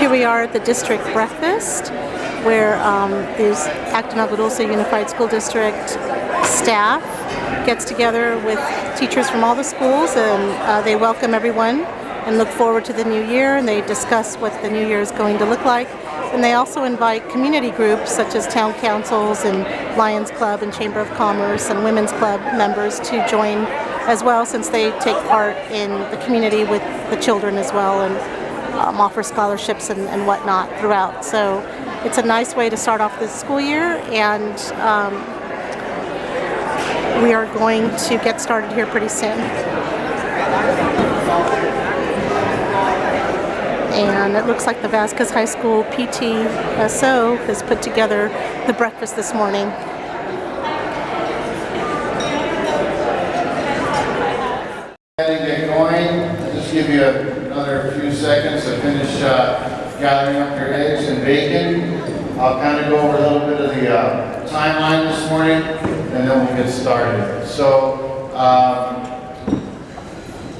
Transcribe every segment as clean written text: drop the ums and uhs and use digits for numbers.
Here we are at the district breakfast, where there's Acton-Agua Dulce Unified School District staff gets together with teachers from all the schools, and they welcome everyone and look forward to the new year, and they discuss what the new year is going to look like. And they also invite community groups such as town councils and Lions Club and Chamber of Commerce and Women's Club members to join as well, since they take part in the community with the children as well, and offer scholarships and whatnot throughout. So it's a nice way to start off this school year, and we are going to get started here pretty soon. And it looks like the Vasquez High School PTSO has put together the breakfast this morning. Get going. I'll just give you another few seconds to finish gathering up your eggs and bacon. I'll kind of go over a little bit of the timeline this morning, and then we'll get started. So,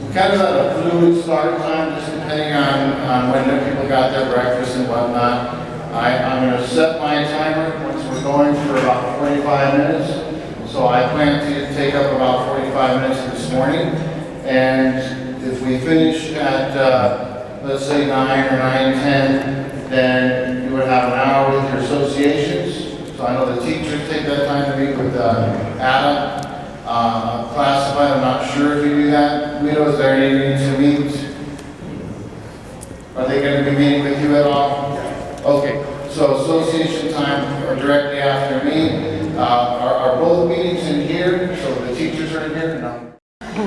we kind of had a fluid start time, just depending on when people got their breakfast and whatnot. I'm going to set my timer once we're going for about 45 minutes. So I plan to take up about 45 minutes this morning. And if we finish at, let's say 9 or 9:10, then you would have an hour with your associations. So I know the teachers take that time to meet with Adam. Classified, I'm not sure if you do that. Widows, are they needing to meet? Are they going to be meeting with you at all? Okay, so association time directly after me. Are both meetings in here? So the teachers are in here? No.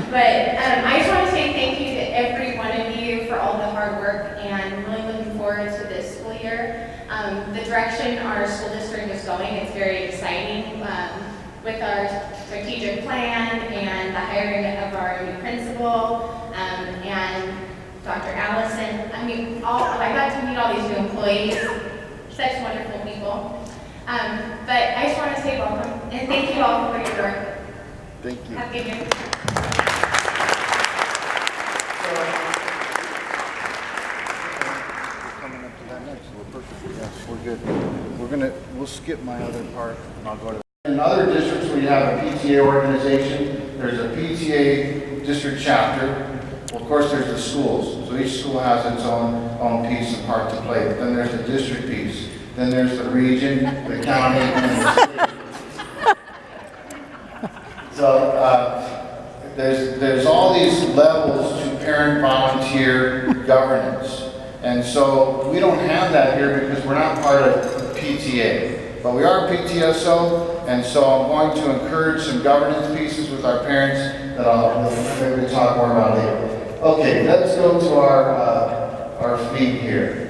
But I just want to say thank you to every one of you for all the hard work, and I'm really looking forward to this school year. The direction our school district is going, it's very exciting. With our strategic plan and the hiring of our new principal and Dr. Allison. I mean, I got to meet all these new employees, such wonderful people. But I just want to say welcome and thank you all for your work. Thank you. Have a good year. Coming up to that next, we're perfect. Yes, we're good. We'll skip my other part and I'll go to. In other districts where you have a PTA organization, there's a PTA district chapter. Well, of course, there's the schools. So each school has its own piece and part to play. But then there's the district piece. Then there's the region, the county, and the state. So there's all these levels to parent-volunteer governance. And so we don't have that here because we're not part of PTA. But we are PTSO, and so I'm going to encourage some governance pieces with our parents that I'll maybe talk more about later. Okay, let's go to our feed here.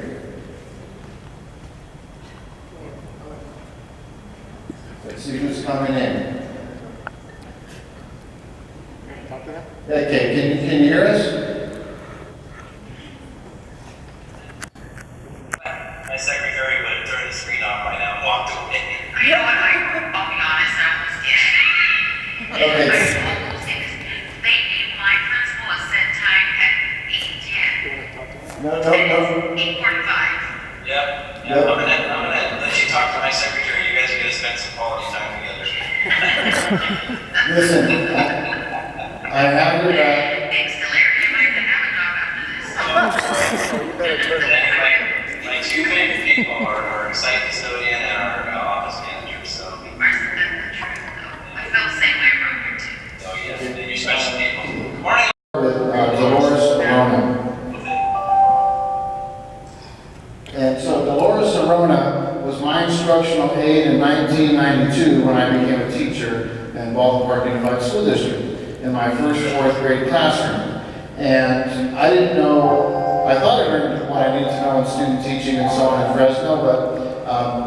Let's see who's coming in. Okay, can you hear us? My secretary would have turned the screen off by now and walked away. You know what? I'll be honest, I almost did. Okay. My principal has set time at 8:10. No. 8:45. Yeah. I'm gonna let you talk to my secretary. You guys are gonna spend some quality time together. Listen, I have your back. Thanks to Larry, I might have a job after this. Anyway, my two favorite people are our site custodian and our office manager. So. That's the truth, though. I felt the same way around here, too. Oh yeah, you're special people. Good morning. With Dolores Arona. And so Dolores Arona was my instructional aide in 1992 when I became a teacher in Baldwin Park Unified School District in my first 4th grade classroom. And I didn't know, I thought I learned what I needed to know in student teaching and so on in Fresno, but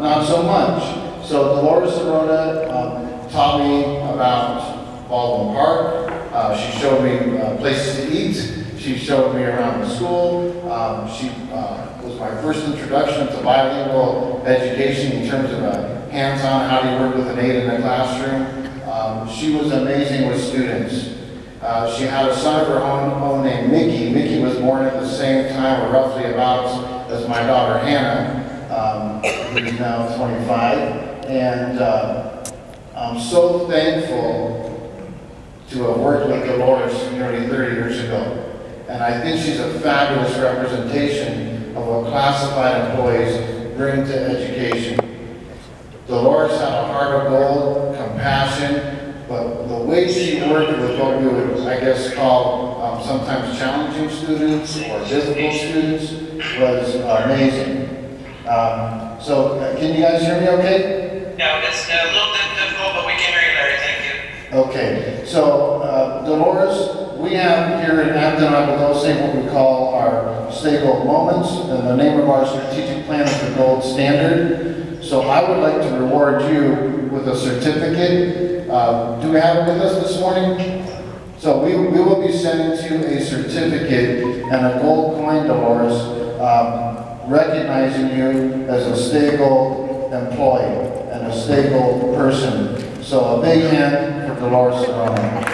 not so much. So Dolores Arona taught me about Baldwin Park. She showed me places to eat. She showed me around the school. She was my first introduction to bilingual education in terms of hands-on, how do you work with an aide in the classroom. She was amazing with students. She had a son of her own named Mickey. Mickey was born at the same time, or roughly about, as my daughter Hannah, who's now 25. And I'm so thankful to have worked with Dolores nearly 30 years ago. And I think she's a fabulous representation of what classified employees bring to education. Dolores had a heart of gold, compassion, but the way she worked with what we would, I guess, call sometimes challenging students or difficult students was amazing. So, can you guys hear me okay? No, it's a little bit difficult, but we can hear you, Larry. Thank you. Okay, so Dolores, we have here in Acton-Agua what we call our Stay Gold Moments, and the name of our strategic plan is the Gold Standard. So I would like to reward you with a certificate. Do we have it with us this morning? So we will be sending to you a certificate and a gold coin, Dolores, recognizing you as a Stay Gold employee and a Stay Gold person. So a big hand for Dolores Serrano.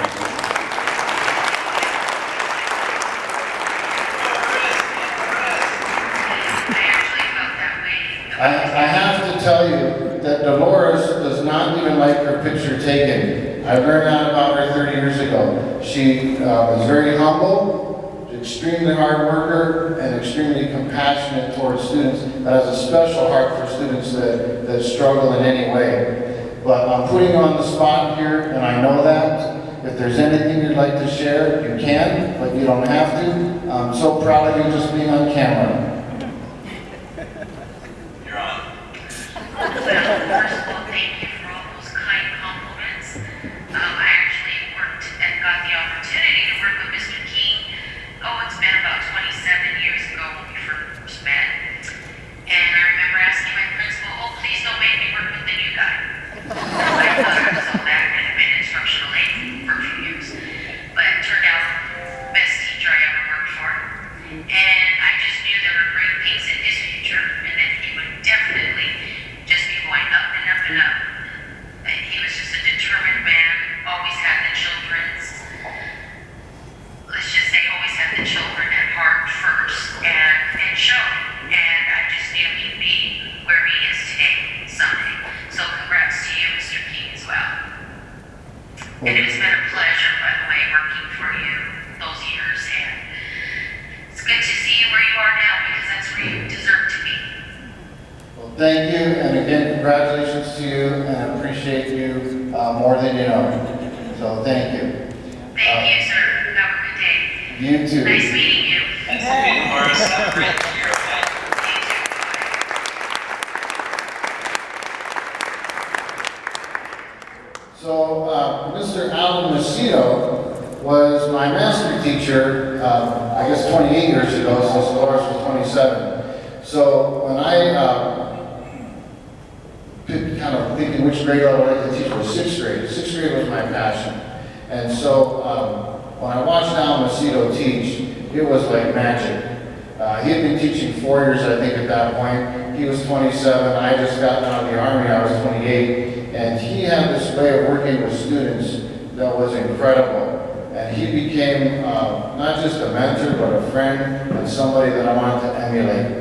I have to tell you that Dolores does not even like her picture taken. I learned that about her 30 years ago. She is very humble, extremely hard worker, and extremely compassionate towards students, that has a special heart for students that struggle in any way. But I'm putting you on the spot here, and I know that. If there's anything you'd like to share, you can, but you don't have to. I'm so proud of you just being on camera. You're on. Well, first of all, thank you for all those kind compliments. I actually worked and got the opportunity to work with Mr. King. Oh, it's been about 27 years ago when we first met. And I remember asking my principal, oh, please don't make me work with the new guy. I thought I was so bad and had been instructional aide for a few years. But it turned out the best teacher I ever worked for. And I just knew there were great things in his future, and that he would definitely just be going up and up and up. And he was just a determined man, always had the children's, let's just say always had the children at heart first, and showed. And I just knew he'd be where he is today, someday. So congrats to you, Mr. King, as well. And it has been a pleasure, by the way, working for you those years. And it's good to see you where you are now, because that's where you deserve to be. Well, thank you, and again, congratulations to you, and I appreciate you more than you know. So thank you. Thank you, sir. Have a good day. You too. Nice meeting you. Nice to meet you, Morris. Have a great year. So, Mr. Alan Macedo was my master teacher, I guess 28 years ago, since Dolores was 27. So, when I kind of thinking which grade I would like to teach was 6th grade. 6th grade was my passion. And so, when I watched Alan Macedo teach, it was like magic. He had been teaching 4 years, I think, at that point. He was 27. I just got out of the Army. I was 28. And he had this way of working with students that was incredible. And he became not just a mentor, but a friend and somebody that I wanted to emulate.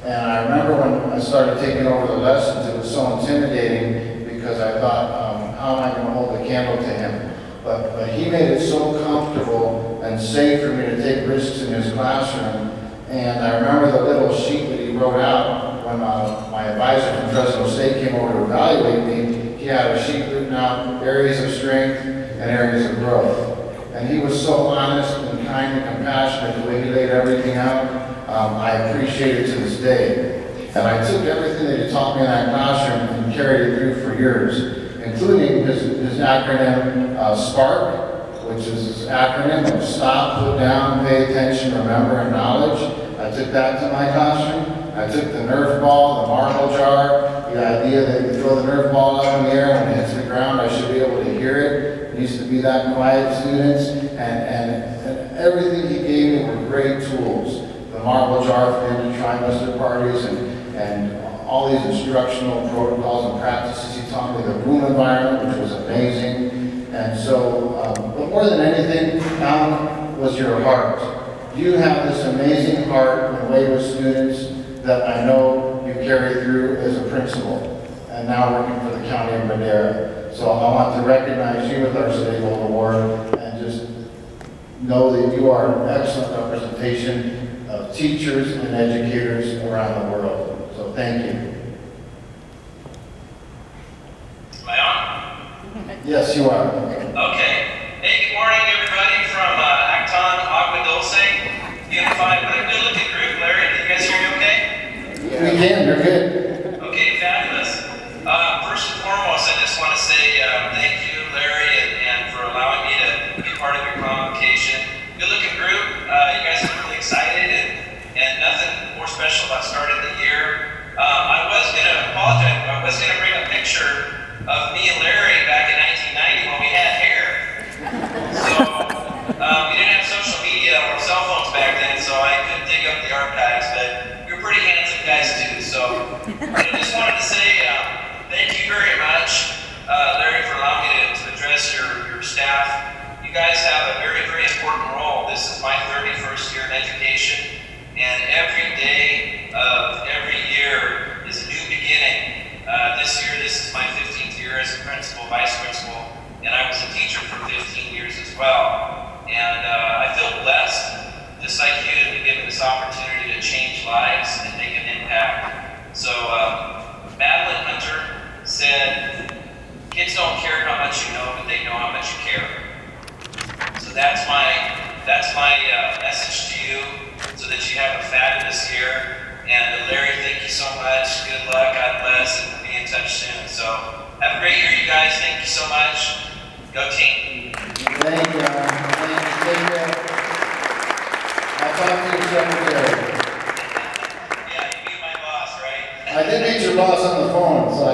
And I remember when I started taking over the lessons, it was so intimidating because I thought, how am I going to hold the candle to him? But he made it so comfortable and safe for me to take risks in his classroom. And I remember the little sheet that he wrote out when my advisor from Fresno State came over to evaluate me. He had a sheet written out, areas of strength and areas of growth. And he was so honest and kind and compassionate the way he laid everything out. I appreciate it to this day. And I took everything that he taught me in that classroom and carried it through for years, including his acronym SPARK, which is his acronym of Stop, Put Down, Pay Attention, Remember, and Knowledge. I took that to my classroom. I took the Nerf ball, the marble jar, the idea that you throw the Nerf ball up in the air when it hits the ground, I should be able to hear it. It used to be that quiet, students, and everything he gave me were great tools. The marble jar for him to trimester parties and all these instructional protocols and practices. He taught me the room environment, which was amazing. And so, but But more than anything, Alan, was your heart. You have this amazing heart and way with students that I know you carry through as a principal and now working for the County of Madera. So I want to recognize you with our State Gold Award and just know that you are an excellent representation of teachers and educators around the world. So thank you. Am I on? Yes, you are. Okay. Hey, good morning, everybody from Acton-Agua, Dulce. Unified. What a good looking group, Larry. Did you guys hear me okay? We can, you're good. Okay, fabulous. First and foremost, I just want to say thank you, Larry, and for allowing me to be part of your convocation. Good looking group. You guys are really excited, and nothing more special about starting the year. I was going to apologize. I was going to bring a picture of me and Larry back in 1990 when we had hair. So we didn't have social media or cell phones back then, so I couldn't dig up the archives, but you're pretty handsome guys too. So I just wanted to say thank you very much, Larry, for allowing me to address your staff. You guys have a very, very important role. This is my 31st year in education, and every day of every year is a new beginning. This year, this is my 15th year as a principal, vice principal, and I was a teacher for 15 years as well. And I feel blessed, just like you, to be given this opportunity to change lives and make an impact. So Madeline Hunter said, kids don't care how much you know, but they know how much you care. So that's my message to you, so that you have a fabulous year. And Larry, thank you so much. Good luck, God bless, and we'll be in touch soon. So have a great year, you guys. Thank you so much. Go team. Thank you. Thank you. I talked to your secretary. Yeah, you beat my boss, right? I did meet your boss on the phone, so I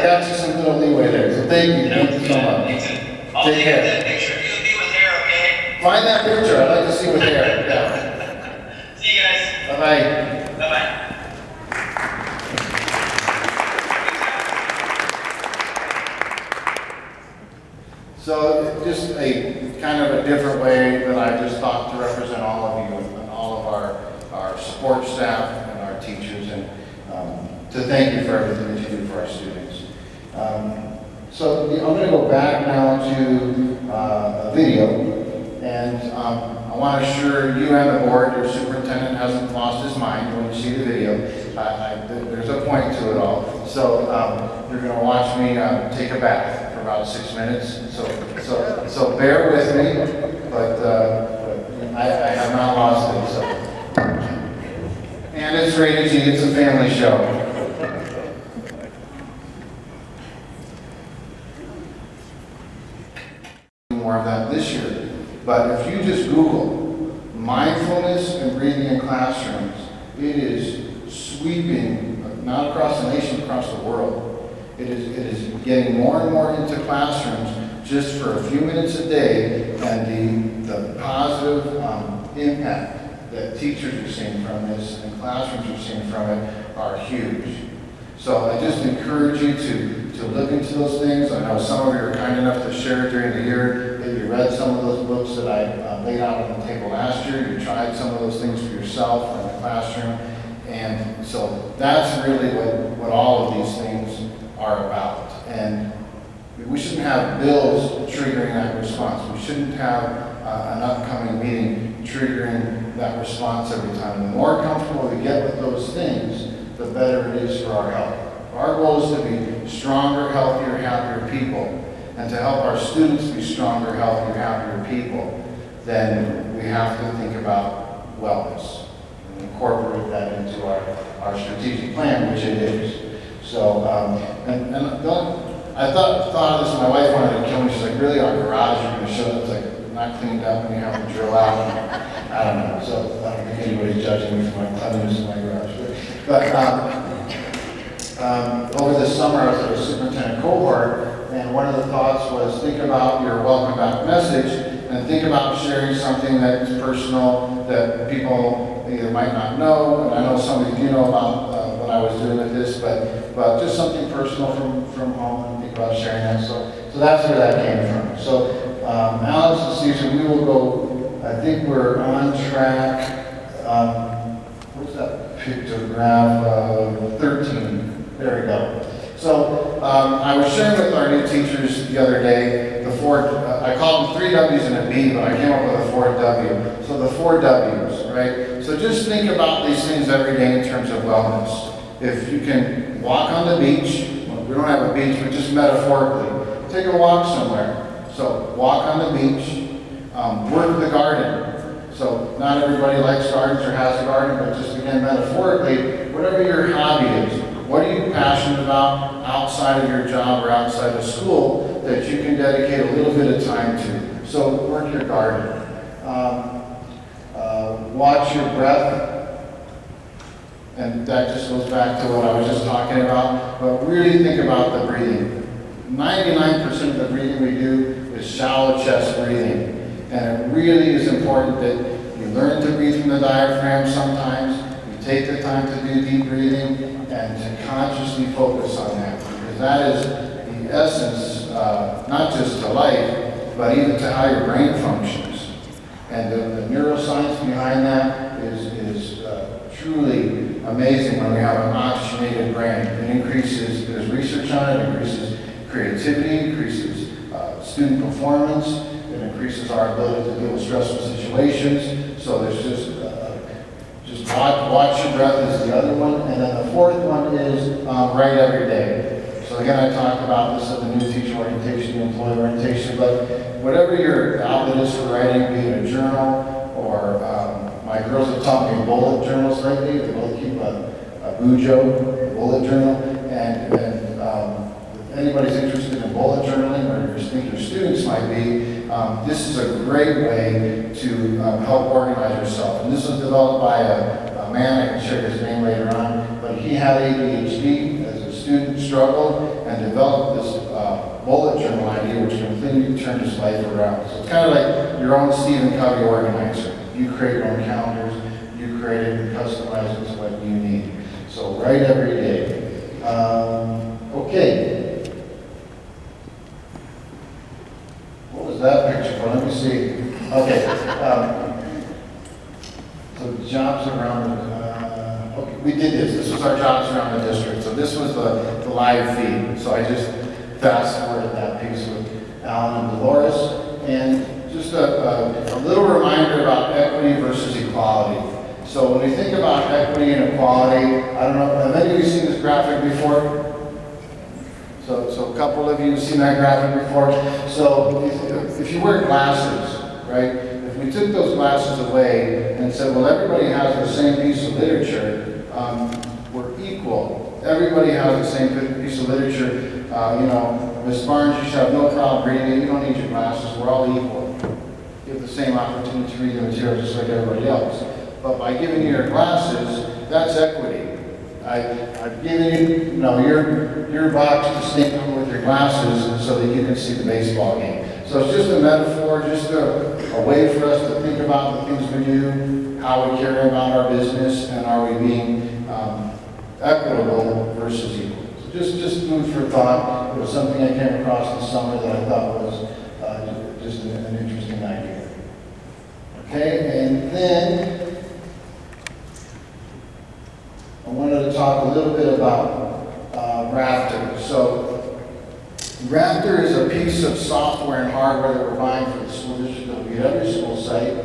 got you some little leeway there. So thank you. Thank you so much. I'll Take take care. that picture of you and me with hair, okay? Find that picture. I'd like to see with hair. Yeah. See you guys. Bye-bye. Bye-bye. So just a kind of a different way that I just thought to represent all of you and all of our support staff and our teachers, and to thank you for everything that you do for our students. So I'm going to go back now to a video, and I want to assure you and the board, your superintendent hasn't lost his mind when you see the video. There's a point to it all. So you're going to watch me take a bath for about 6 minutes. So bear with me, but I have not lost it. So. And it's rated G. It's a family show. More of that this year. But if you just Google mindfulness and breathing in classrooms, it is sweeping, not across the nation, across the world. It is getting more and more into classrooms just for a few minutes a day, and the positive impact that teachers are seeing from this and classrooms are seeing from it are huge. So I just encourage you to look into those things. I know some of you are kind enough to share during the year that you read some of those books that I laid out on the table last year. You tried some of those things for yourself in the classroom. And so that's really what all of these things are about. And we shouldn't have bills triggering that response. We shouldn't have an upcoming meeting triggering that response every time. The more comfortable we get with those things, the better it is for our health. Our goal is to be stronger, healthier, happier people. And to help our students be stronger, healthier, happier people, then we have to think about wellness and incorporate that into our strategic plan, which it is. So, I thought of this, my wife wanted to kill me. She's like, really, our garage, you're going to show it's like not cleaned up and you have to drill out? I don't know. So I don't think anybody's judging me for my cleanliness in my garage. But over the summer, I was at a superintendent cohort, and one of the thoughts was think about your welcome back message and think about sharing something that's personal that people either might not know, and I know some of you do know about what I was doing with this, but just something personal from home, and think about sharing that. So that's where that came from. So Alex and Caesar, we will go, I think we're on track. Where's that pictograph? 13. There we go. So I was sharing with our new teachers the other day, the four, I called them 3 W's and a B, but I came up with a 4th W. So the 4 W's, right? So just think about these things every day in terms of wellness. If you can walk on the beach, well, we don't have a beach, but just metaphorically, take a walk somewhere. So walk on the beach, work the garden. So not everybody likes gardens or has a garden, but just again, metaphorically, whatever your hobby is, what are you passionate about outside of your job or outside of school that you can dedicate a little bit of time to? So work your garden. Watch your breath. And that just goes back to what I was just talking about. But really think about the breathing. 99% of the breathing we do is shallow chest breathing. And it really is important that you learn to breathe from the diaphragm sometimes. You take the time to do deep breathing and to consciously focus on that. Because that is the essence, not just to life, but even to how your brain functions. And the neuroscience behind that is truly amazing when we have an oxygenated brain. It increases, there's research on it, increases creativity, increases student performance, it increases our ability to deal with stressful situations. So there's just watch your breath is the other one. And then the 4th one is write every day. So again, I talked about this at the new teacher orientation, the employee orientation, but whatever your outlet is for writing, be it a journal or my girls have taught me bullet journals lately. They both keep a Bujo bullet journal. And if anybody's interested in bullet journaling, or you think your students might be, this is a great way to help organize yourself. And this was developed by a man, I can share his name later on, but he had ADHD as a student, struggled, and developed this bullet journal idea, which completely turned his life around. So it's kind of like your own Stephen Covey organizer. You create your own calendars, you create it and customize it to what you need. So write every day. Okay. What was that picture for? Let me see. Okay. So jobs around okay, we did this. This was our jobs around the district. So this was the live feed. So I just fast forwarded that piece with Alan and Dolores. And just a little reminder about equity versus equality. So when we think about equity and equality, I don't know, have any of you seen this graphic before? So a couple of you have seen that graphic before. So if you wear glasses, right? If we took those glasses away and said, well, everybody has the same piece of literature, we're equal. Everybody has the same piece of literature. Ms. Barnes, you should have no problem reading it. You don't need your glasses. We're all equal. You have the same opportunity to read the material just like everybody else. But by giving you your glasses, that's equity. I've given you, your box to sneak on with your glasses so that you can see the baseball game. So it's just a metaphor, just a way for us to think about the things we do, how we care about our business, and are we being equitable versus equal. So just food for thought. It was something I came across this summer that I thought was just an interesting idea. Okay, and then I wanted to talk a little bit about Raptor. So Raptor is a piece of software and hardware that we're buying for the school district that will be at every school site.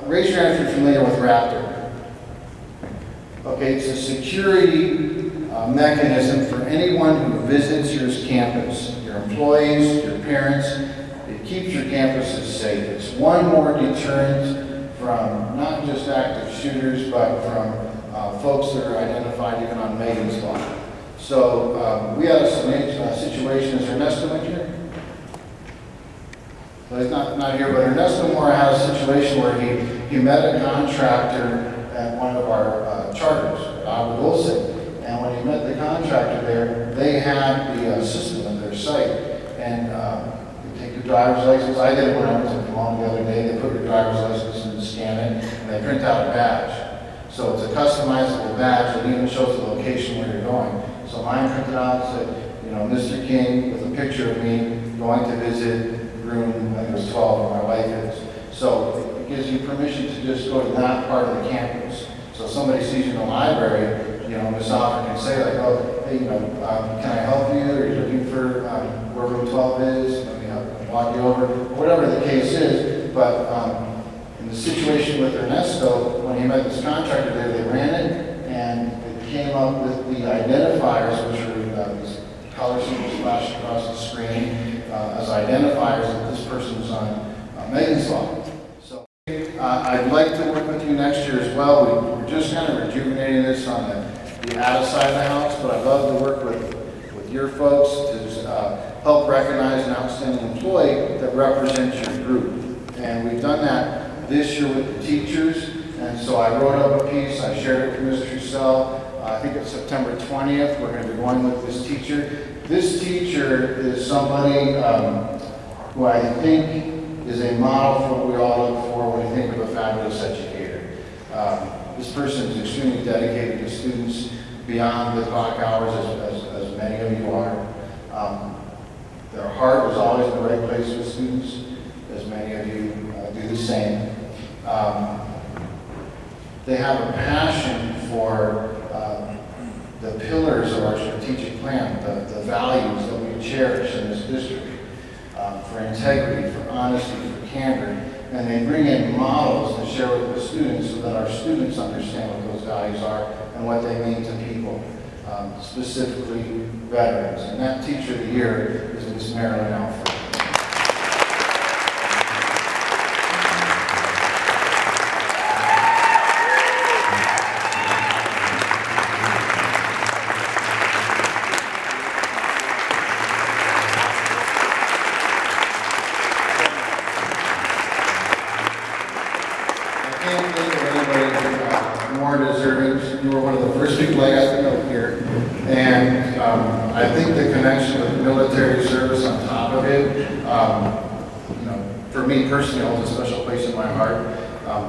Raise your hand if you're familiar with Raptor. Okay, it's a security mechanism for anyone who visits your campus, your employees, your parents. It keeps your campuses safe. It's one more deterrent from not just active shooters, but from folks that are identified even on Megan's Law. So we had a situation. Is Ernesto in here? So he's not here, but Ernesto Mora had a situation where he met a contractor at one of our charters, Dulce. And when he met the contractor there, they had the system at their site. And they take your driver's license. I did it when I was at Cologne the other day. They put your driver's license and scan it, and they print out a badge. So it's a customizable badge that even shows the location where you're going. So mine printed out and said, Mr. King, with a picture of me going to visit groom, I think it was 12, where my wife is. So it gives you permission to just go to that part of the campus. So if somebody sees you in the library, you know, Ms. Offer can say like, oh, hey, you know, can I help you? Or are you looking for where room 12 is? Let me walk you over. Whatever the case is. But in the situation with Ernesto, when he met this contractor there, they ran it, and it came up with the identifiers, which are these color symbols flashed across the screen as identifiers that this person's on Megan's Law. So I'd like to work with you next year as well. We're just kind of rejuvenating this on the AADUSD side of the house, but I'd love to work with your folks to help recognize an outstanding employee that represents your group. And we've done that this year with the teachers, and so I wrote up a piece, I shared it with Mr. Trussell. I think it's September 20th, we're going to be going with this teacher. This teacher is somebody who I think is a model for what we all look for when we think of a fabulous educator. This person is extremely dedicated to students beyond the clock hours, as many of you are. Their heart was always in the right place with students, as many of you do the same. They have a passion for the pillars of our strategic plan, the values that we cherish in this district, for integrity, for honesty, for candor, and they bring in models to share with the students so that our students understand what those values are and what they mean to people, specifically veterans. And that Teacher of the Year is Ms. Marilyn Alford. I think the connection with military service on top of it, you know, for me personally, holds a special place in my heart,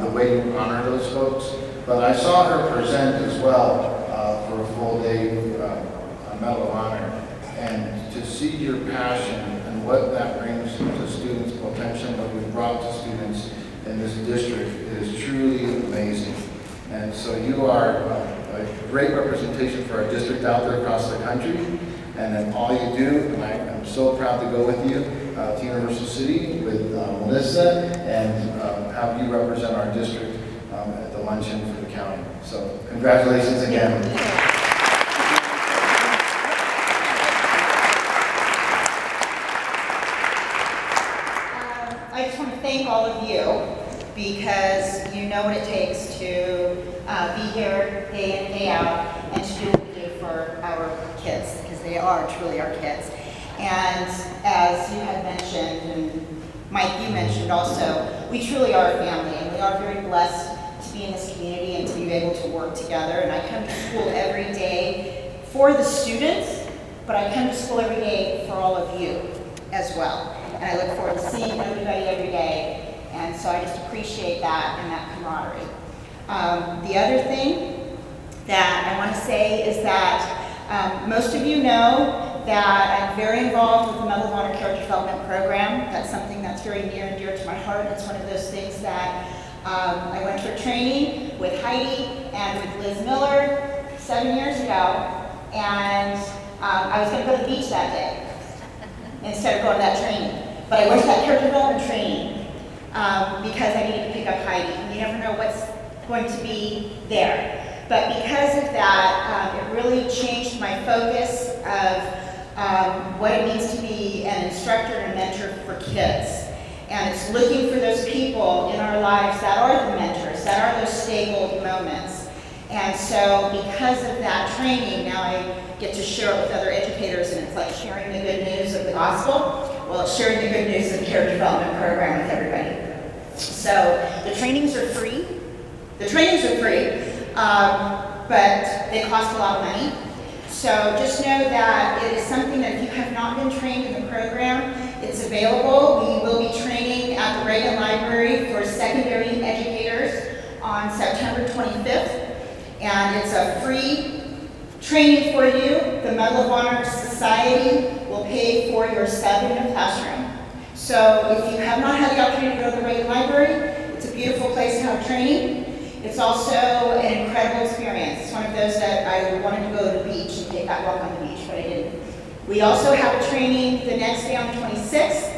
the way you honor those folks. But I saw her present as well for a full day Medal of Honor, and to see your passion and what that brings to students' potential, what we've brought to students in this district is truly amazing. And so you are a great representation for our district out there across the country. And then all you do, and I'm so proud to go with you to Universal City with Melissa and have you represent our district at the luncheon for the county. So congratulations again. I just want to thank all of you because you know what it takes to be here day in, day out, and to do what we do for our kids, because they are truly our kids. And as you had mentioned, and Mike, you mentioned also, we truly are a family, and we are very blessed to be in this community and to be able to work together. And I come to school every day for the students, but I come to school every day for all of you as well. And I look forward to seeing everybody every day. And so I just appreciate that and that camaraderie. The other thing that I want to say is that most of you know that I'm very involved with the Medal of Honor Character Development Program. That's something that's very near and dear to my heart. It's one of those things that I went to a training with Heidi and with Liz Miller 7 years ago, and I was going to go to the beach that day instead of going to that training. But I went to that character development training because I needed to pick up Heidi. And you never know what's going to be there. But because of that, it really changed my focus of what it means to be an instructor and a mentor for kids. And it's looking for those people in our lives that are the mentors, that are those stakeholder moments. And so because of that training, now I get to share it with other educators, and it's like sharing the good news of the gospel. Well, it's sharing the good news of the character development program with everybody. So the trainings are free. The trainings are free, but they cost a lot of money. So just know that it is something that if you have not been trained in the program, it's available. We will be training at the Reagan Library for secondary educators on September 25th. And it's a free training for you. The Medal of Honor Society will pay for your sub in the classroom. So if you have not had the opportunity to go to the Reagan Library, it's a beautiful place to have training. It's also an incredible experience. It's one of those that I wanted to go to the beach and take that walk on the beach, but I didn't. We also have a training the next day on the 26th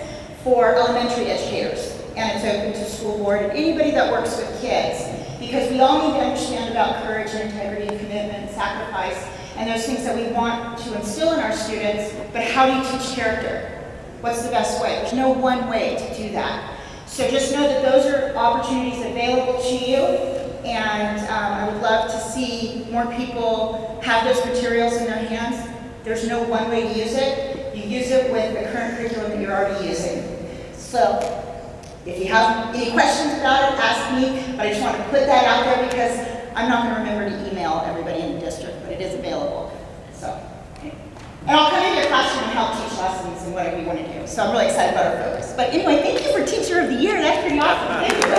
for elementary educators. And it's open to school board and anybody that works with kids. Because we all need to understand about courage and integrity and commitment and sacrifice and those things that we want to instill in our students, but how do you teach character? What's the best way? There's no one way to do that. So just know that those are opportunities available to you, and I would love to see more people have those materials in their hands. There's no one way to use it. You use it with the current curriculum that you're already using. So if you have any questions about it, ask me, but I just want to put that out there because I'm not going to remember to email everybody in the district, but it is available. So, and I'll come into your classroom and help teach lessons and whatever you want to do. So I'm really excited about our focus. But anyway, thank you for Teacher of the Year. That's pretty awesome. Thank you.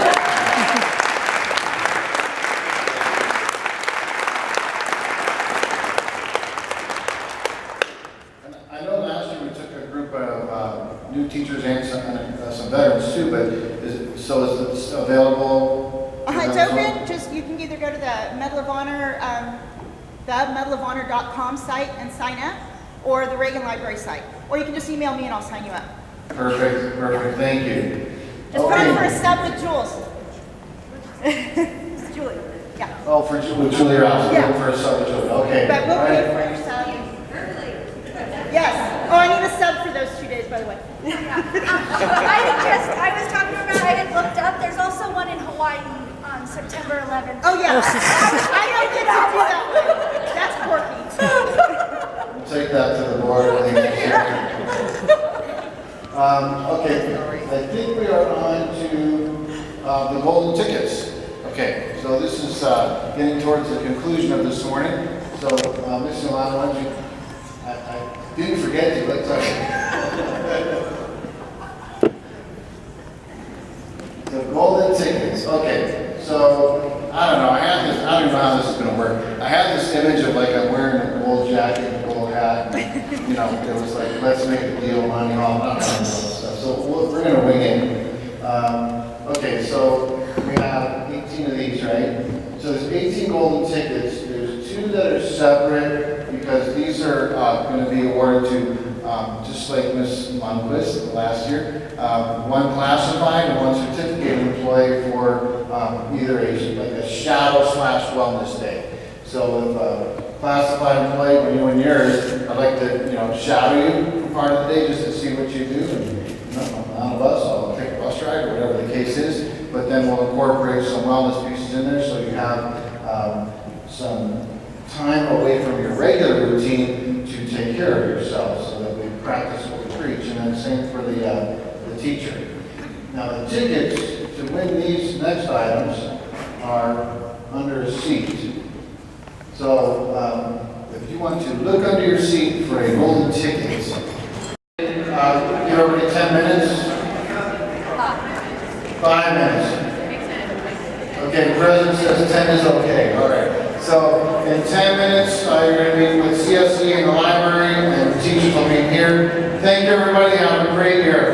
New teachers and some veterans too, but is it available? It's open. Just you can either go to the Medal of Honor, the medalofhonor.com site and sign up, or the Reagan Library site, or you can just email me and I'll sign you up. Perfect, perfect. Thank you. Just put in for a sub with Jules. Julie. Yeah. Oh, for Julie Rouse. Yeah. For a sub with Julie. Okay. But we'll pay for your sub. Yes. Oh, I need a sub for those 2 days, by the way. I was talking about, I had looked up, there's also one in Hawaii on September 11th. Oh, yeah. I don't get to do that one. That's quirky. We'll take that to the board. Okay, I think we are on to the golden tickets. Okay, so this is getting towards the conclusion of this morning. So, Mr. Milano, why don't you... I didn't forget you, let's The golden tickets. Okay, so I don't know. I don't know how this is going to work. I had this image of like I'm wearing a gold jacket and a gold hat. And, you know, it was like, let's make a deal, money, all that kind of stuff. So we're going to wing it. Okay, so we have 18 of these, right? So there's 18 golden tickets. There's 2 that are separate because these are going to be awarded to, just like Ms. Lundquist last year, one classified and one certificate employee for either a shadow/wellness day. So if a classified employee, when you win yours, I'd like to shadow you for part of the day just to see what you do. And on a bus, I'll take a bus ride or whatever the case is. But then we'll incorporate some wellness pieces in there so you have some time away from your regular routine to take care of yourself so that we practice what we preach. And then same for the teacher. Now the tickets to win these next items are under a seat. So if you want to look under your seat for a golden ticket, give everybody 10 minutes. 5 minutes. Okay, the president says 10 is okay. All right. So in 10 minutes, you're going to meet with CSE in the library, and the teachers will be here. Thank you, everybody. Have a great year.